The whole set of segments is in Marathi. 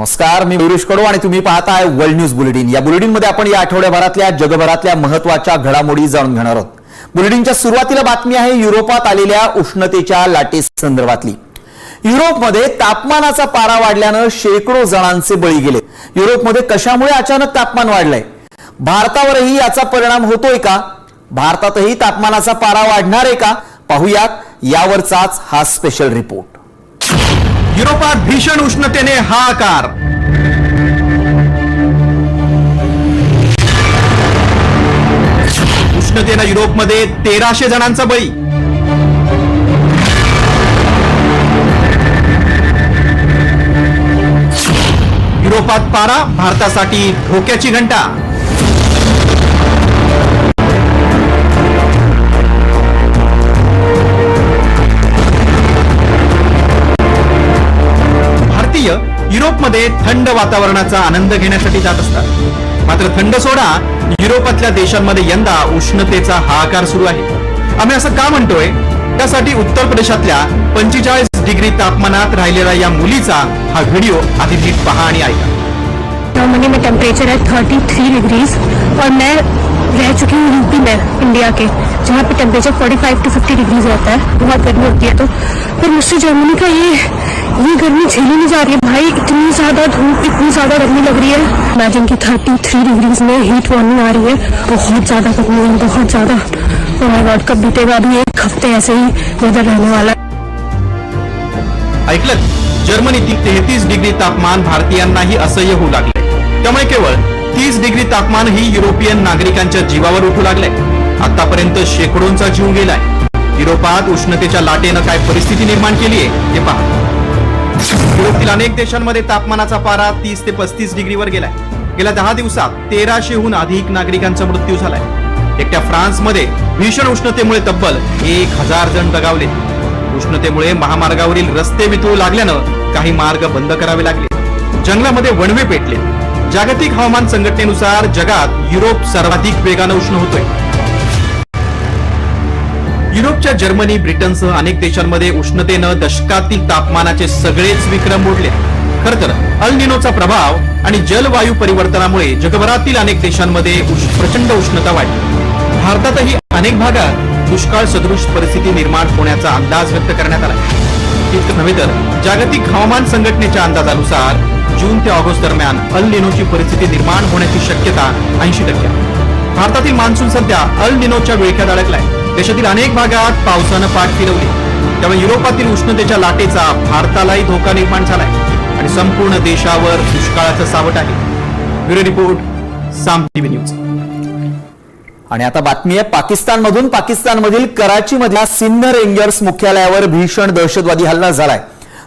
नमस्कार, मी गिरीश कडू आणि तुम्ही पाहताय वर्ल्ड न्यूज बुलेटिन। या बुलेटिनमध्ये आपण या आठवड्याभरातल्या जगभरातल्या महत्त्वाच्या घडामोडी जाणून घेणार आहोत। बुलेटिनच्या सुरुवातीला बातमी आहे युरोपात आलेल्या उष्णतेच्या लाटेसंदर्भातली। युरोपमध्ये तापमानाचा पारा वाढल्याने शेकडो जणांचे बळी गेले। युरोपमध्ये कशामुळे अचानक तापमान वाढलंय? भारतावरही याचा परिणाम होतोय का? भारतातही तापमानाचा पारा वाढणार आहे का? पाहूयात यावरचाच हा स्पेशल रिपोर्ट। युरोपात भीषण उष्णतेने हाहाकार। उष्णतेने युरोपमध्ये 1300 जणांचा बळी। युरोपात पारा भारतासाठी धोक्याची घंटा। युरोपमध्ये थंड वातावरणाचा आनंद घेण्यासाठी जात असतात, मात्र थंड सोडा युरोपातल्या देशांमध्ये यंदा उष्णतेचा हाहाकार सुरू आहे। आम्ही असं का म्हणतोय? त्यासाठी उत्तर प्रदेशातल्या 45 डिग्री तापमानात राहिलेल्या या मुलीचा हा व्हिडिओ आधी नीट पहा आणि ऐका। जर्मनी में टेम्परेचर है 33 डिग्रीज और मैं रह चुकी हूँ यूपी में, इंडिया के, जहाँ पे टेम्परेचर 45 to 50 डिग्रीज रहता है, बहुत गर्मी होती है। तो फिर मुझसे जर्मनी का ये गर्मी झेली नहीं जा रही है भाई। इतनी ज्यादा धूप, इतनी ज्यादा गर्मी लग रही है। इमेजिन कि 33 डिग्रीज में हीट वार्निंग आ रही है। बहुत ज्यादा गर्मी है, बहुत ज्यादा। ओह माय गॉड, कब बीतेगा? अभी एक हफ्ते ऐसे ही वेदर रहने वाला है। ऐकलं? जर्मनीतील 33 डिग्री तापमान भारतीयांनाही असह्य होऊ लागले। त्यामुळे केवळ 30 डिग्री तापमान ही युरोपियन नागरिकांच्या जीवावर उठू लागले। आतापर्यंत शेकडोंचा जीव गेलाय। युरोपात उष्णतेच्या लाटेनं काय परिस्थिती निर्माण केली आहे ते पहा। युरोपतील अनेक देशांमध्ये तापमानाचा पारा 30 ते 35 डिग्रीवर गेलाय। गेल्या 10 दिवसात 1300हून अधिक नागरिकांचा मृत्यू झालाय। एकट्या फ्रान्समध्ये भीषण उष्णतेमुळे तब्बल 1000 जण दगावले। उष्णतेमुळे महामार्गावरील रस्ते वितळू लागल्यानं काही मार्ग बंद करावे लागले। जंगलामध्ये वणवे पेटले। जागतिक हवामान संघटनेनुसार जगात युरोप सर्वाधिक वेगाने उष्ण होतोय। युरोपच्या जर्मनी, ब्रिटनसह अनेक देशांमध्ये उष्णतेनं दशकातील तापमानाचे सगळेच विक्रम मोडले। खरं तर अल निनोचा प्रभाव आणि जलवायू परिवर्तनामुळे जगभरातील अनेक देशांमध्ये प्रचंड उष्णता वाढली। भारतातही अनेक भागात दुष्काळ सदृश परिस्थिती निर्माण होण्याचा अंदाज व्यक्त करण्यात आला। इतकंच नव्हे तर जागतिक हवामान संघटनेच्या अंदाजानुसार जून ते ऑगस्ट दरम्यान अल निनोची परिस्थिती निर्माण होण्याची शक्यता 80% आहे। भारतातील मान्सून सध्या अल निनोच्या विळख्यात अडकलाय। देशातील अनेक भागात पावसानं पाठ फिरवली, त्यामुळे युरोपातील उष्णतेच्या लाटेचा भारतालाही धोका निर्माण झालाय आणि संपूर्ण देशावर दुष्काळाचं सावट आहे। Bureau report, Saam TV news. आणि आता बातमी आहे पाकिस्तानमधून। पाकिस्तानमधील कराचीमधल्या सिंध रेंजर्स मुख्यालयावर भीषण दहशतवादी हल्ला झालाय।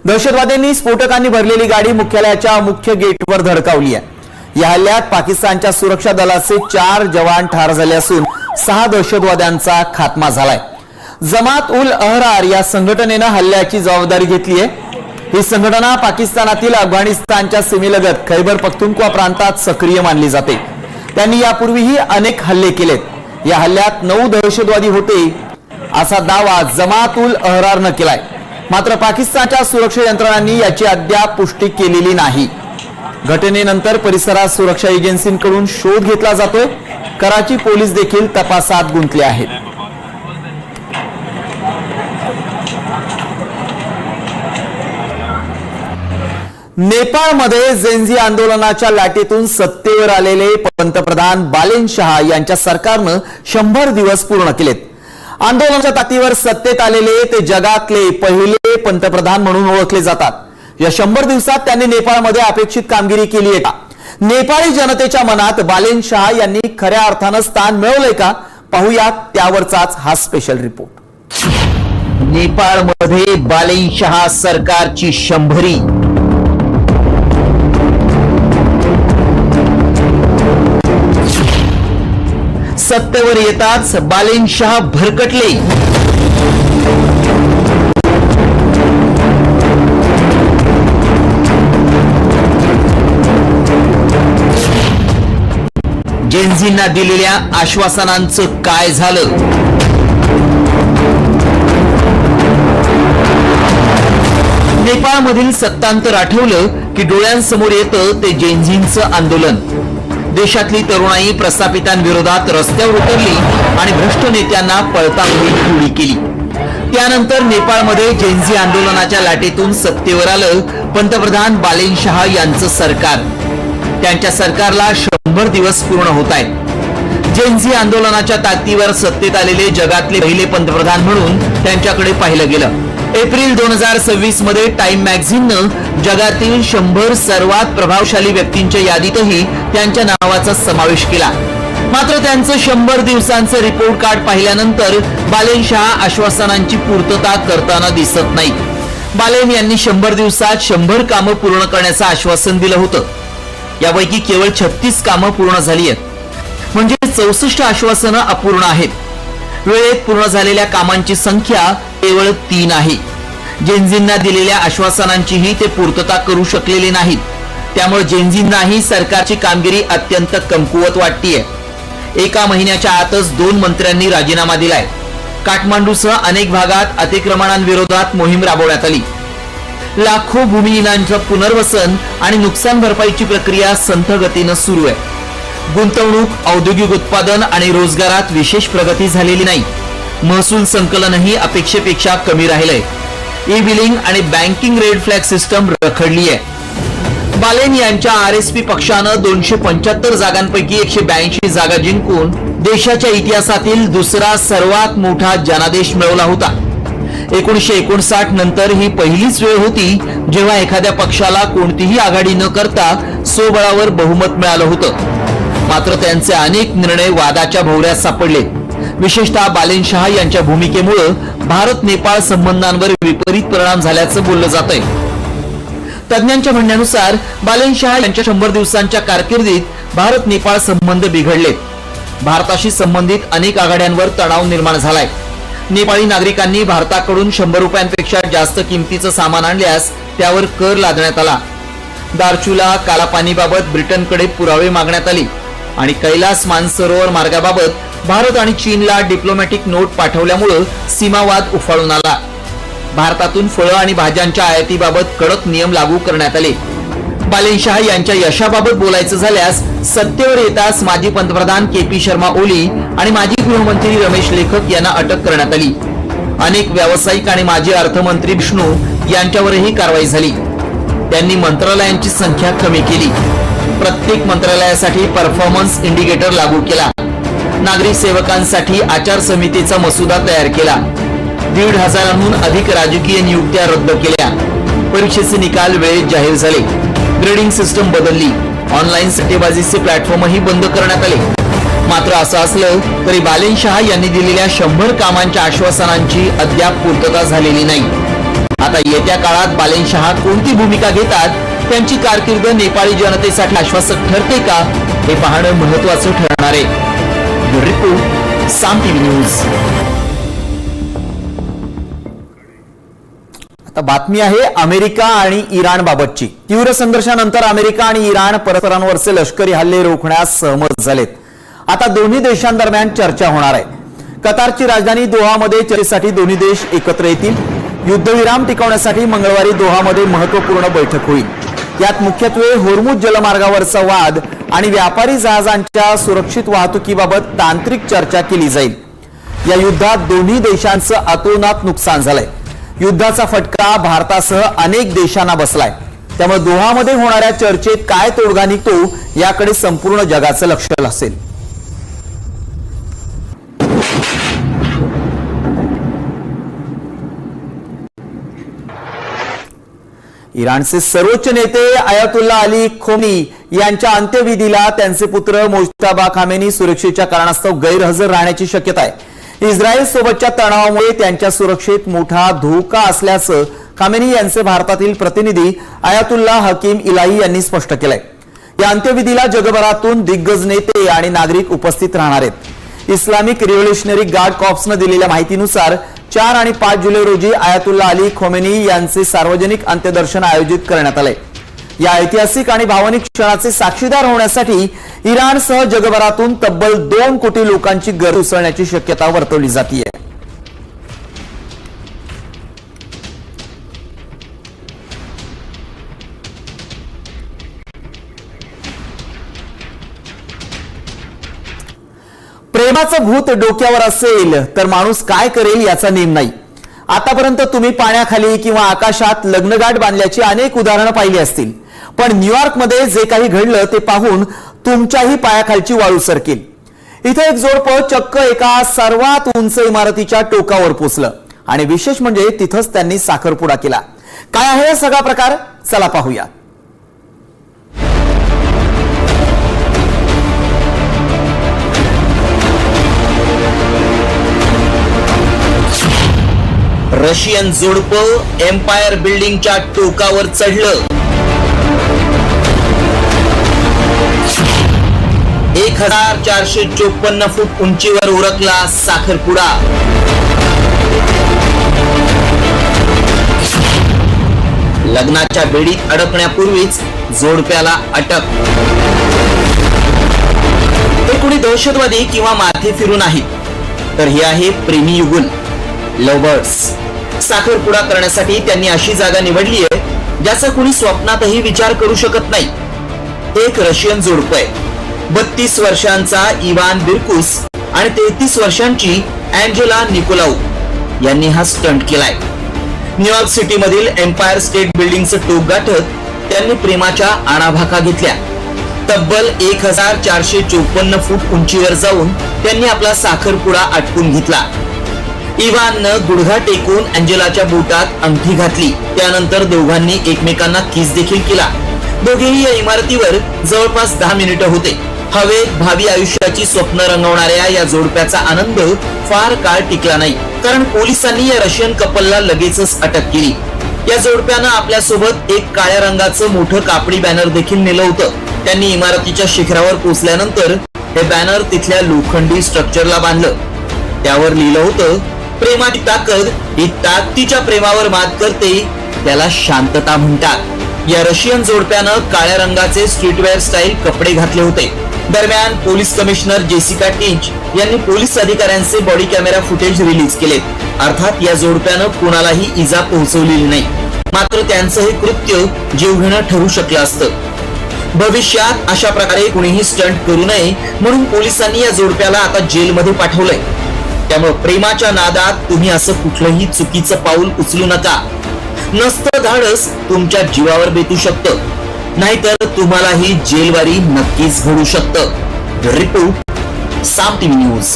दहशतवाद्यांनी स्फोटकांनी भरलेली गाडी मुख्यालयाच्या मुख्य गेटवर धडकावली आहे। या हल्ल्यात पाकिस्तानच्या सुरक्षा दलाचे 4 जवान ठार झाले असून 6 दहशतवाद्यांचा खात्मा झालाय। जमात उल अहरार या संघटनेनं हल्ल्याची जबाबदारी घेतली आहे। ही संघटना पाकिस्तानातील अफगाणिस्तानच्या सीमेलगत खैबर पख्तूनख्वा प्रांतात सक्रिय मानली जाते। त्यांनी यापूर्वीही अनेक हल्ले केलेत। या हल्ल्यात 9 दहशतवादी होते असा दावा जमात उल अहरारनं केलाय, मात्र पाकिस्तानच्या सुरक्षा यंत्रणांनी याची अद्याप पुष्टी केलेली नाही। घटनेनंतर परिसरात सुरक्षा एजन्सींकडून शोध घेतला जातोय। कराची पोलीस देखील तपासात गुंतले आहेत। नेपाळमध्ये जेनझी आंदोलनाच्या लाटेतून सत्तेवर आलेले पंतप्रधान बालेन शाह यांच्या सरकारनं 100 दिवस पूर्ण केलेत। आंदोलनाच्या ताकदीवर सत्तेत आलेले ते जगातले पहिले पंतप्रधान म्हणून ओळखले जातात। या 100 दिवसात त्यांनी नेपाळमध्ये अपेक्षित कामगिरी केली आहे का? नेपाळी जनतेच्या मनात बालेन शाह यांनी खऱ्या अर्थानं स्थान मिळवलंय का? पाहूयात त्यावरचाच हा स्पेशल रिपोर्ट। नेपाळमध्ये बालेन शाह सरकारची 100री। सत्तेवर येताच बालेन शाह भरकटले। जेनझींना दिलेल्या आश्वासनांचं काय झालं? नेपाळमधील सत्तांतर आठवलं की डोळ्यांसमोर येतं ते जेनझींचं आंदोलन. देशातली तरुणाई प्रस्थापितांविरोधात रस्त्यावर उतरली आणि भ्रष्ट नेत्यांना पळताना गोळी केली. त्यानंतर नेपाळमध्ये जेनझी आंदोलनाच्या लाटेतून सत्तेवर आलं पंतप्रधान बालेन शाह यांचं सरकार. त्यांच्या सरकारला 100 दिवस पूर्ण होत आहेत. जेनझी आंदोलनाच्या ताकदीवर सत्तेत आलेले जगातले पहिले पंतप्रधान म्हणून त्यांच्याकडे पाहिलं गेलं. एप्रिल 2026 मध्ये टाइम मॅगझिननं जगातील 100 सर्वात प्रभावशाली व्यक्तींच्या यादीतही त्यांच्या नावाचा समावेश केला. मात्र त्यांचं 100 दिवसांचं रिपोर्ट कार्ड पाहिल्यानंतर बालेन शाह आश्वासनांची पूर्तता करताना दिसत नाही. बालेन यांनी 100 दिवसात 100 कामं पूर्ण करण्याचं आश्वासन दिलं होतं. यापैकी केवळ 36 कामं पूर्ण झाली आहेत. म्हणजे 64 आश्वासनं अपूर्ण आहेत. वेळेत पूर्ण झालेल्या कामांची संख्या केवळ 3 आहे. जेनझींना दिलेल्या आश्वासनांचीही ते पूर्तता करू शकलेले नाहीत. त्यामुळे जेनझींनाही सरकारची कामगिरी अत्यंत कमकुवत वाटतीये. एका महिन्याच्या आतच 2 मंत्र्यांनी राजीनामा दिलाय. काठमांडूसह अनेक भागात अतिक्रमणांविरोधात मोहीम राबवण्यात आली. लाखो भूमिहीनांचं पुनर्वसन आणि नुकसान भरपाईची प्रक्रिया संथ गतीनं सुरू आहे. गुंतवणूक, औद्योगिक उत्पादन आणि रोजगारात विशेष प्रगती झालेली नाही. महसूल संकलनही अपेक्षेपेक्षा कमी राहिलंय. ई बिलिंग आणि बँकिंग रेड फ्लॅग सिस्टम रखडली आहे. बालेन यांच्या RSP पक्षानं 275 जागांपैकी 182 जागा जिंकून देशाच्या इतिहासातील दुसरा सर्वात मोठा जनादेश मिळवला होता. 1959 नंतर ही पहिलीच वेळ होती जेव्हा एखाद्या पक्षाला कोणतीही आघाडी न करता स्वबळावर बहुमत मिळालं होतं. मात्र त्यांचे अनेक निर्णय वादाच्या भोवऱ्यात सापडले. विशेषतः बालेन शाह यांच्या भूमिकेमुळे भारत नेपाळ संबंधांवर विपरीत परिणाम झाल्याचं बोललं जातंय. तज्ञांच्या म्हणण्यानुसार बालेन शाह यांच्या 100 दिवसांच्या कारकिर्दीत भारत नेपाळ संबंध बिघडलेत. भारताशी संबंधित अनेक आघाड्यांवर तणाव निर्माण झालाय. नेपाळी नागरिकांनी भारताकडून 100 रुपयांपेक्षा जास्त किमतीचं सामान आणल्यास त्यावर कर लादण्यात आला. दार्चुला कालापानीबाबत ब्रिटनकडे पुरावे मागण्यात आले आणि कैलास मानसरोवर मार्गाबाबत भारत आणि चीनला डिप्लोमॅटिक नोट पाठवल्यामुळे सीमावाद उफाळून आला. भारतातून फळं आणि भाज्यांच्या आयातीबाबत कडक नियम लागू करण्यात आले. बालेन शाह यांच्या यशाबाबत बोलायचं झाल्यास सत्तेवर येताच माजी पंतप्रधान KP शर्मा ओली आणि माजी गृहमंत्री रमेश लेखक यांना अटक करण्यात आली. अनेक व्यावसायिक आणि माजी अर्थमंत्री विष्णू यांच्यावरही कारवाई झाली. त्यांनी मंत्रालयांची संख्या कमी केली. प्रत्येक मंत्रालयासाठी परफॉर्मन्स इंडिकेटर लागू केला. नागरी सेवकांसाठी आचारसंहितेचा मसुदा तयार केला. 1,500हून अधिक राजकीय नियुक्त्या रद्द केल्या. परीक्षेचे निकाल वेळेत जाहीर झाले. ग्रेडिंग सिस्टम बदलली. ऑनलाईन सट्टेबाजीचे प्लॅटफॉर्मही बंद करण्यात आले. मात्र असं असलं तरी बालेन शाह यांनी दिलेल्या 100 कामांच्या आश्वासनांची अद्याप पूर्तता झालेली नाही. आता येत्या काळात बालेन शाह कोणती भूमिका घेतात, त्यांची कारकीर्द नेपाळी जनतेसाठी आश्वासक ठरते का हे पाहणं महत्त्वाचं ठरणार आहे. Report Saam TV news. आता बातमी आहे अमेरिका आणि इराण बाबतची. तीव्र संघर्षानंतर अमेरिका आणि इराण परस्परांवरचे लष्करी हल्ले रोखण्यास सहमत झालेत. आता दोन्ही देशांदरम्यान चर्चा होणार आहे. कतारची राजधानी दोहामध्ये चर्चेसाठी दोन्ही देश एकत्र येतील. युद्धविराम टिकवण्यासाठी मंगळवारी दोहामध्ये महत्त्वपूर्ण बैठक होईल. यात मुख्यत्वे होर्मुझ जलमार्गावरचा वाद आणि व्यापारी जहाजांच्या सुरक्षित वाहतुकीबाबत तांत्रिक चर्चा केली जाईल. या युद्धात दोन्ही देशांचं अतोनात नुकसान झालंय. युद्धाचा फटका भारतासह अनेक देशांना बसलाय. त्यामुळे दोहामध्ये होणाऱ्या चर्चेत काय तोडगा निघतो याकडे संपूर्ण जगाचं लक्ष असेल. इराणचे सर्वोच्च नेते आयतुल्ला अली खोमेनी यांच्या अंत्यविधीला त्यांचे पुत्र मोज्तबा खामेनी सुरक्षेच्या कारणास्तव गैरहजर राहण्याची शक्यता आहे. इस्रायल सोबतच्या तणावामुळे त्यांच्या सुरक्षेत मोठा धोका असल्याचं खामेनी यांचे भारतातील प्रतिनिधी आयतुल्ला हकीम इलाही यांनी स्पष्ट केलंय. या अंत्यविधीला जगभरातून दिग्गज नेते आणि नागरिक उपस्थित राहणार आहेत. इस्लामिक रिव्होल्युशनरी गार्ड कॉर्प्सनं दिलेल्या माहितीनुसार 4 आणि 5 जुलै रोजी आयतुल्ला अली खोमेनी यांचे सार्वजनिक अंत्यदर्शन आयोजित करण्यात आले. या ऐतिहासिक आणि भावनिक क्षणाचे साक्षीदार होण्यासाठी इराणसह जगभरातून तब्बल 2 कोटी लोकांची गर्दी उसळण्याची शक्यता वर्तवली जाते. प्रेमाचं भूत डोक्यावर असेल तर माणूस काय करेल याचा नेम नाही. आतापर्यंत तुम्ही पाण्याखाली किंवा आकाशात लग्नगाठ बांधल्याची अनेक उदाहरणं पाहिली असतील, पण न्यूयॉर्कमध्ये जे काही घडलं ते पाहून तुमच्याही पायाखालची वाळू सरकेल. इथे एक जोडपं चक्क एका सर्वात उंच इमारतीच्या टोकावर पोचलं आणि विशेष म्हणजे तिथंच त्यांनी साखरपुडा केला. काय आहे हा सगळा प्रकार, चला पाहूया. रशियन जोडपं एम्पायर बिल्डिंगच्या टोकावर चढलं. 1454 फूट उंचीवर उरकला साखरपुडा. लग्नाच्या बेडीत अडकण्यापूर्वीच जोडप्याला अटक. हे कुणी दहशतवादी किंवा माथे फिरून नाही, तर हे आहे प्रेमी युगुल, लव्हर्स. साखरपुडा करण्यासाठी त्यांनी अशी जागा निवडली आहे ज्याचा कुणी स्वप्नातही विचार करू शकत नाही. एक रशियन जोडपं आहे. 32 वर्षांचा इवान बिरकुस आणि 33 वर्षांची अँजेला निकोलाऊ यांनी हा स्टंट केलाय. न्यूयॉर्क सिटी मधील एम्पायर स्टेट बिल्डिंगचं टोक गाठत त्यांनी प्रेमाच्या आणाभाका घेतल्या. तब्बल 1454 फूट उंचीवर जाऊन त्यांनी आपला साखरपुडा आटपून घेतला. इवाननं गुडघा टेकून अँजेलाच्या बोटात अंगठी घातली. त्यानंतर दोघांनी एकमेकांना किस देखील केला. दोघेही या इमारतीवर जवळपास 10 मिनिटं होते. हवेत भावी आयुष्याची स्वप्न रंगवणाऱ्या या जोडप्याचा आनंद फार काळ टिकला नाही, कारण पोलिसांनी या रशियन कपलला लगेचच अटक केली. या जोडप्यानं आपल्यासोबत एक काळ्या रंगाचं मोठं कापडी बॅनर देखील नेलं होतं. त्यांनी इमारतीच्या शिखरावर पोहोचल्यानंतर हे बॅनर तिथल्या लोखंडी स्ट्रक्चरला बांधलं. त्यावर लिहिलं होतं, प्रेमाची ताकद ही ताकदीच्या प्रेमावर मात करते, त्याला शांतता म्हणतात. या रशियन जोडप्यानं काळ्या रंगाचे स्ट्रीटवेअर स्टाईल कपडे घातले होते. दरम्यान पोलीस कमिशनर जेसिका टिंच यांनी पोलीस अधिकाऱ्यांचे बॉडी कॅमेरा फुटेज रिलीज केले. अर्थात या जोडप्यानं कुणालाही इजा पोहोचवलेली नाही, मात्र त्यांचं हे कृत्य जीवघेणं ठरू शकलं असतं. भविष्यात अशा प्रकारे कुणीही स्टंट करू नये म्हणून पोलिसांनी या जोडप्याला आता जेलमध्ये पाठवलंय. त्यामुळे प्रेमाच्या नादात तुम्ही असं कुठलंही चुकीचं पाऊल उचलू नका. नसतं धाडस तुमच्या जीवावर बेतू शकतं, नाहीतर तुम्हालाही जेलवारी नक्कीच घडू शकतं. Report, Saam TV news.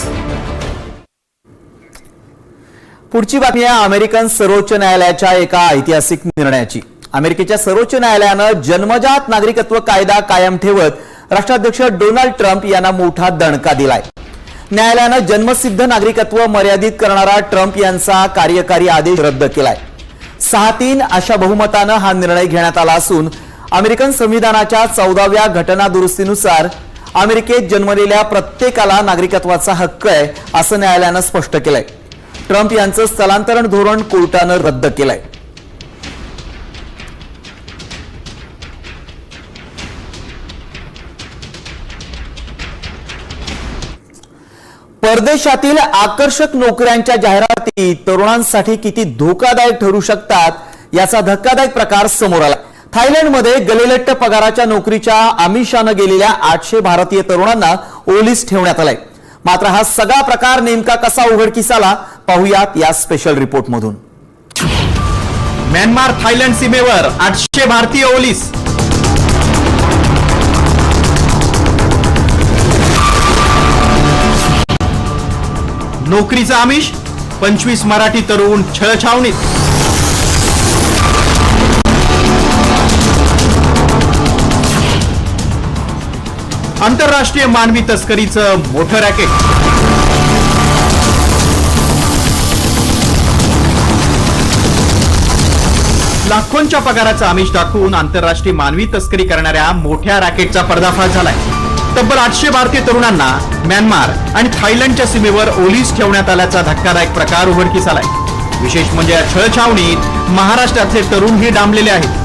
पुढची बातमी आहे अमेरिकन सर्वोच्च न्यायालयाच्या एका ऐतिहासिक निर्णयाची. अमेरिकेच्या सर्वोच्च न्यायालयानं जन्मजात नागरिकत्व कायदा कायम ठेवत राष्ट्राध्यक्ष डोनाल्ड ट्रम्प यांना मोठा दणका दिलाय. न्यायालयानं जन्मसिद्ध नागरिकत्व मर्यादित करणारा ट्रम्प यांचा कार्यकारी आदेश रद्द केलाय. 6-3 अशा बहुमतानं हा निर्णय घेण्यात आला असून अमेरिकन संविधानाच्या 14व्या घटना दुरुस्तीनुसार अमेरिकेत जन्मलेल्या प्रत्येकाला नागरिकत्वाचा हक्क आहे असं न्यायालयानं स्पष्ट केलंय. ट्रम्प यांचं स्थलांतरण धोरण कोर्टानं रद्द केलंय. परदेशातील आकर्षक नोकऱ्यांच्या जाहिराती तरुणांसाठी किती धोकादायक ठरू शकतात याचा धक्कादायक प्रकार समोर आला. थायलंडमध्ये गलेलट्ट पगाराच्या नोकरीच्या आमिषानं गेलेल्या 800 भारतीय तरुणांना ओलीस ठेवण्यात आलाय. मात्र हा सगळा प्रकार नेमका कसा उघडकीस आला पाहूयात या स्पेशल रिपोर्ट मधून. म्यानमार थायलंड सीमेवर 800 भारतीय ओलीस. नोकरीचा आमिष, 25 मराठी तरुण छळछावणीत. आंतरराष्ट्रीय मानवी तस्करीचं मोठं रॅकेट. लाखोंच्या पगाराचा आमिष दाखवून आंतरराष्ट्रीय मानवी तस्करी करणाऱ्या मोठ्या रॅकेटचा पर्दाफाश झालाय. तब्बल 800 भारतीय तरुणांना म्यानमार आणि थायलंडच्या सीमेवर ओलीस ठेवण्यात आल्याचा धक्कादायक प्रकार उघडकीस आलाय. विशेष म्हणजे या छळछावणीत महाराष्ट्रातले तरुणही डांबलेले आहेत.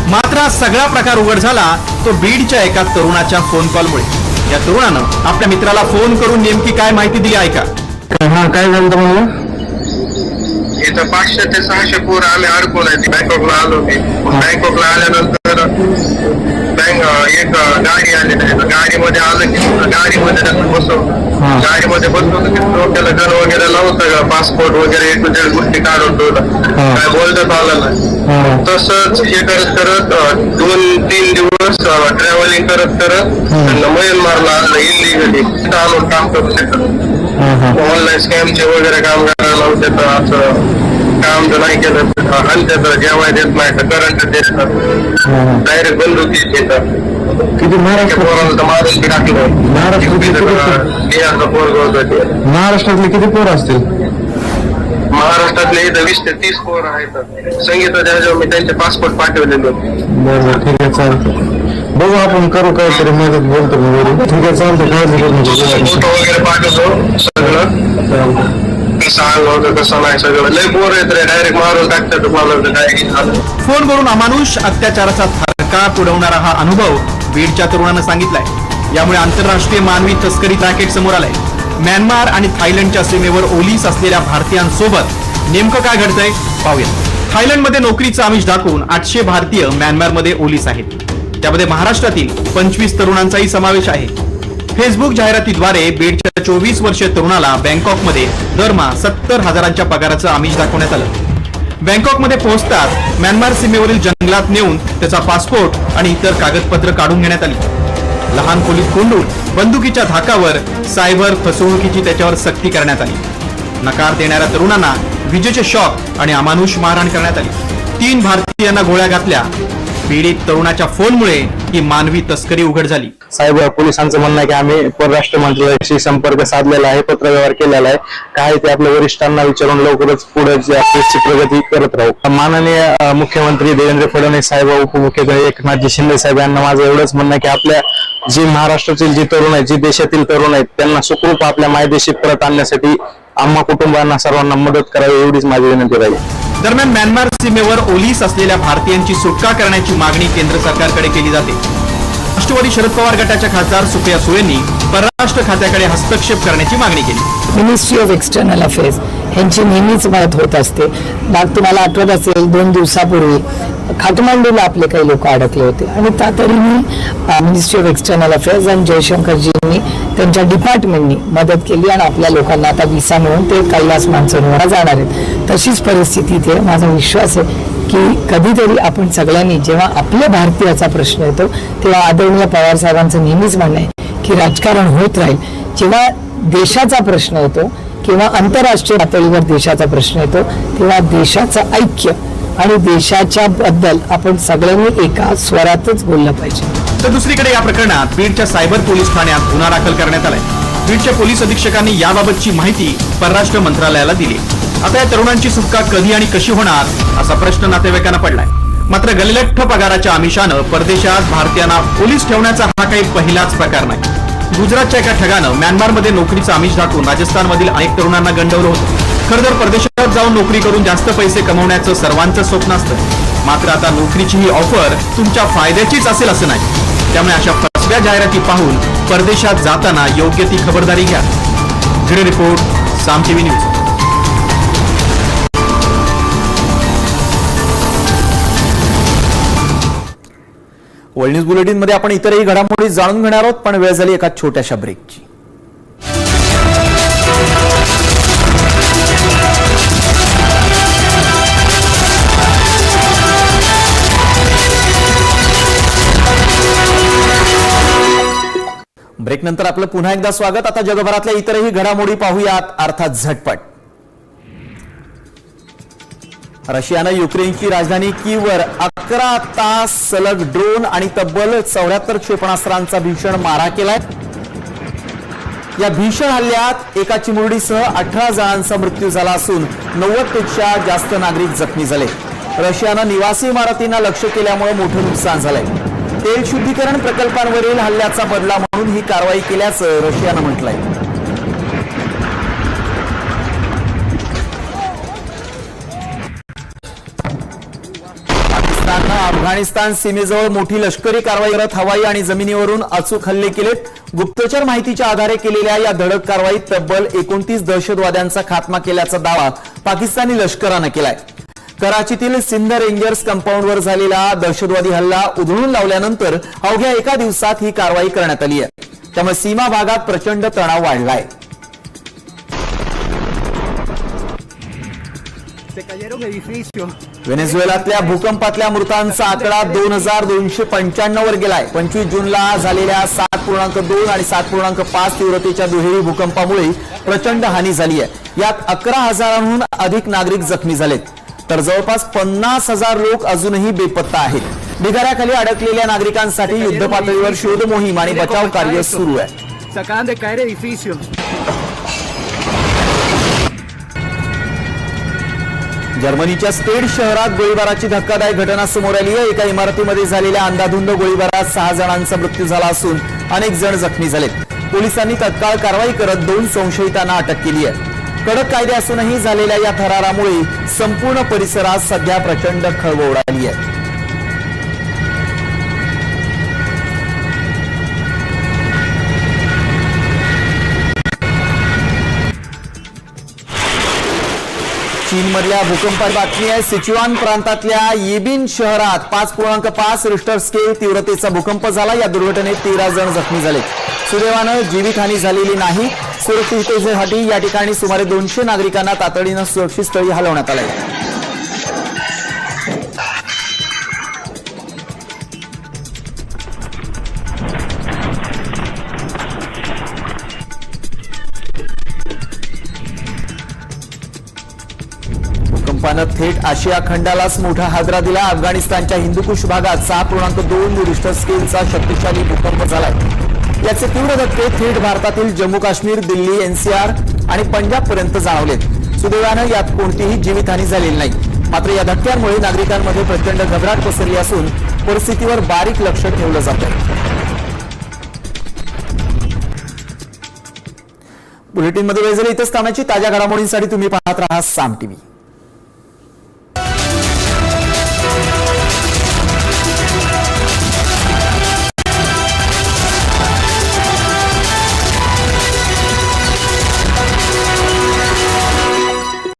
मात्र हा सगळा प्रकार उघड झाला तो बीडच्या एका तरुणाच्या फोन कॉलमुळे. या तरुणानं आपल्या मित्राला फोन करून नेमकी काय माहिती दिली ऐका. काय झालं मला? इथं 500 ते 600 पोरं आम्ही अडकून आहे. बँकॉकला आलो मी. बँकॉकला आल्यानंतर एक गाडी आली नाही. गाडीमध्ये आलं की गाडीमध्ये बसून बसवलं, गाडीमध्ये बसवलं की डोक्याला गन वगैरे लावून सगळं पासपोर्ट वगैरे तुझ्या गोष्टी काढून ठेवलं, काय बोलतात आलं नाही. तसंच हे करत करत 2-3 दिवस ट्रॅव्हलिंग करत करत म्यानमारला आणलं इलिगली, आणून काम करू शकत. ऑनलाईन स्कॅमचे वगैरे काम करायला लावून देतं, असं काम जर नाही केलं आणि त्याचं जेवाय देत नाही तर करंट देतात, डायरेक्ट बंदूक देतात. किती पोराला तर मारून बी टाकलं. पोरग होतं ते. महाराष्ट्रातले किती पोरं असतील? महाराष्ट्रातले इथं 20 ते 30 पोर आहेत. संगीताच्या ह्याच्यावर मी त्यांचे पासपोर्ट पाठवलेले. बरोबर, ठीक आहे, चालतं. बघू आपण करू काहीतरी मदत, बोलतो मी घरी. ठीक आहे, चालतं. काळजी करू नका. फोटो वगैरे पाठवतो सगळं, कसं आलं होतं कसं नाही, सगळं लय पोर येत रे, डायरेक्ट मारून टाकतात तुम्हाला काय झालं. फोन करून अमानुष अत्याचाराचा थरकाप उडवणारा हा अनुभव बीडच्या तरुणानं सांगितलाय. यामुळे आंतरराष्ट्रीय मानवी तस्करी रॅकेट समोर आलाय. म्यानमार आणि थायलंडच्या सीमेवर ओलीस असलेल्या भारतीयांसोबत नेमकं काय घडतंय पाहूया. थायलंडमध्ये नोकरीचं आमिष दाखवून 800 भारतीय म्यानमारमध्ये ओलीस आहेत. त्यामध्ये महाराष्ट्रातील 25 तरुणांचाही समावेश आहे. फेसबुक जाहिरातीद्वारे बीडच्या 24 वर्षीय तरुणाला बँकॉकमध्ये दरमहा 70,000च्या पगाराचं आमिष दाखवण्यात आलं. बँकॉकमध्ये पोहोचताच म्यानमार सीमेवरील जंगलात नेऊन त्याचा पासपोर्ट आणि इतर कागदपत्र काढून घेण्यात आली. लहान खोलीत कोंडून बंदुकीच्या धाकावर सायबर फसवणुकीची त्याच्यावर सक्ती करण्यात आली. नकार देणाऱ्या तरुणांना विजेचे शॉक आणि अमानुष मारहाण करण्यात आली. 3 भारतीयांना गोळ्या घातल्या. पीडित तरुणाच्या फोनमुळे ही मानवी तस्करी उघड झाली. साहेब, पोलिसांचं म्हणणं आहे की आम्ही परराष्ट्र मंत्रालयाशी संपर्क साधलेला आहे, पत्रव्यवहार केलेला आहे, काय ते आपल्या वरिष्ठांना विचारून लवकरच पुढे केसची प्रगती करत राहू. माननीय मुख्यमंत्री देवेंद्र फडणवीस साहेब, उपमुख्यमंत्री एकनाथजी शिंदे साहेब यांना माझं एवढंच म्हणणं आहे की आपल्या जी महाराष्ट्रातील जी तरुण आहेत, जी देशातील तरुण आहेत, त्यांना सुखरूप आपल्या मायदेशी परत आणण्यासाठी आम्हा कुटुंबांना सर्वांना मदत करावी एवढीच माझी विनंती राहील. दरम्यान म्यानमार सीमेवर ओलीस असलेल्या भारतीयांची सुटका करण्याची मागणी केंद्र सरकारकडे केली जाते. राष्ट्रवादी शरद पवार गटाच्या खासदार सुप्रिया सुळेंनी परराष्ट्र खात्याकडे हस्तक्षेप करण्याची मागणी केली. मिनिस्ट्री ऑफ एक्सटर्नल अफेअर्स यांची नेहमीच मदत होत असते. तुम्हाला आठवत असेल 2 दिवसापूर्वी काठमांडूला आपले काही लोक अडकले होते आणि तातडीने मिनिस्ट्री ऑफ एक्सटर्नल अफेअर्स आणि जयशंकरजींनी त्यांच्या डिपार्टमेंटनी मदत केली आणि आपल्या लोकांना आता व्हिसा मिळून ते कैलास मानसरोवराला जाणार आहेत. तशीच परिस्थिती इथे. माझा विश्वास आहे की कधीतरी आपण सगळ्यांनी, जेव्हा आपल्या भारतीयाचा प्रश्न येतो तेव्हा आदरणीय पवार साहेबांचं नेहमीच म्हणणं आहे की राजकारण होत राहील. जेव्हा देशाचा प्रश्न येतो किंवा आंतरराष्ट्रीय पातळीवर देशाचा प्रश्न येतो तेव्हा देशाचं ऐक्य आणि देशाच्या बद्दल आपण सगळ्यांनी एका स्वरातच बोललं पाहिजे. तर दुसरीकडे या प्रकरणात बीडच्या सायबर पोलीस ठाण्यात गुन्हा दाखल करण्यात आलाय. बीडच्या पोलीस अधीक्षकांनी याबाबतची माहिती परराष्ट्र मंत्रालयाला दिली. आता या तरुणांची सुटका कधी आणि कशी होणार असा प्रश्न नातेवाईकांना पडलाय. मात्र गलिलठ्ठ पगाराच्या आमिषानं परदेशात भारतीयांना पोलीस ठेवण्याचा हा काही पहिलाच प्रकार नाही. गुजरातच्या एका ठगानं म्यानमारमध्ये नोकरीचं आमिष दाखवून राजस्थानमधील अनेक तरुणांना गंडवलं होतं. खरं तर परदेशात जाऊन नोकरी करून जास्त पैसे कमवण्याचं सर्वांचं स्वप्न असतं. मात्र आता नोकरीची ही ऑफर तुमच्या फायद्याचीच असेल असं नाही. त्यामुळे अशा फसव्या जाहिराती पाहून परदेशात जाताना योग्य ती खबरदारी घ्या. Bureau report, Saam TV news. World news bulletin मध्ये आपण इतरही घडामोडी जाणून घेणार आहोत, पण वेळ झाली एका छोट्याशा ब्रेकची. ब्रेक नंतर आपलं पुन्हा एकदा स्वागत. आता जगभरातल्या इतरही घडामोडी पाहूयात, अर्थात झटपट. रशियानं युक्रेनची राजधानी कीवर 11 तास सलग ड्रोन आणि तब्बल 74 क्षेपणास्त्रांचा भीषण मारा केलाय. या भीषण हल्ल्यात एका चिमुरडीसह 18 जणांचा मृत्यू झाला असून 90 पेक्षा जास्त नागरिक जखमी झाले. रशियानं निवासी इमारतींना लक्ष्य केल्यामुळे मोठं नुकसान झालंय. तेल शुद्धीकरण प्रकल्पांवरील हल्ल्याचा बदला म्हणून ही कारवाई केल्याचं रशियानं म्हटलंय. पाकिस्ताननं अफगाणिस्तान सीमेजवळ मोठी लष्करी कारवाई करत हवाई आणि जमिनीवरून अचूक हल्ले केलेत. गुप्तचर माहितीच्या आधारे केलेल्या या धडक कारवाईत तब्बल 29 दहशतवाद्यांचा खात्मा केल्याचा दावा पाकिस्तानी लष्करानं केलाय. कराचीतील सिंध रेंजर्स कंपाऊंडवर झालेला दहशतवादी हल्ला उधळून लावल्यानंतर अवघ्या एका दिवसात ही कारवाई करण्यात आली आहे. त्यामुळे सीमा भागात प्रचंड तणाव वाढलाय. व्हेनेझुएलातल्या भूकंपातल्या मृतांचा आकडा 2295 वर गेलाय. 25 जूनला झालेल्या 7.2 आणि 7.5 तीव्रतेच्या दुहेरी भूकंपामुळे प्रचंड हानी झाली आहे. यात 11,000हून अधिक नागरिक जखमी झालेत, तर जवळपास 50,000 लोक अजूनही बेपत्ता आहेत. ढिगाऱ्याखाली अडकलेल्या नागरिकांसाठी युद्धपातळीवर शोध मोहीम आणि बचाव कार्य सुरू आहे. जर्मनीच्या स्टेड शहरात गोळीबाराची धक्कादायक घटना समोर आली आहे. एका इमारतीमध्ये झालेल्या अंधाधुंद गोळीबारात 6 जणांचा मृत्यू झाला असून अनेक जण जखमी झालेत. पोलिसांनी तत्काळ कारवाई करत 2 संशयितांना अटक केली आहे. कडक कायदे असूनही झालेल्या या थरारामुळे संपूर्ण परिसरात सध्या प्रचंड खळबळ उडाली आहे. चीनमधल्या भूकंपाची बातमी आहे. सिच्युआन प्रांतातल्या येबिन शहरात 5.5 रिश्टर स्केल तीव्रतेचा भूकंप झाला. या दुर्घटनेत 13 जण जखमी झाले. सुदैवानं जीवितहानी झालेली नाही. सुरक्षिततेसाठी या ठिकाणी सुमारे 200 नागरिकांना तातडीनं सुरक्षित स्थळी हलवण्यात आलंय. भूकंपानं थेट आशिया खंडालाच मोठा हादरा दिला. अफगाणिस्तानच्या हिंदुकुश भागात 6.2 रिश्टर स्केलचा शक्तिशाली भूकंप झालाय. याचे तीव्र धक्के थेट भारतातील जम्मू काश्मीर, दिल्ली, एनसीआर आणि पंजाब पर्यंत जाणवलेत. सुदैवानं यात कोणतीही जीवितहानी झालेली नाही. मात्र या धक्क्यांमुळे नागरिकांमध्ये प्रचंड घबराट पसरली असून परिस्थितीवर बारीक लक्ष ठेवलं जात आहे. बुलेटिनमध्ये वेळ झाली इथंच थांबायची. ताज्या घडामोडींसाठी तुम्ही पाहत राहा साम टीव्ही.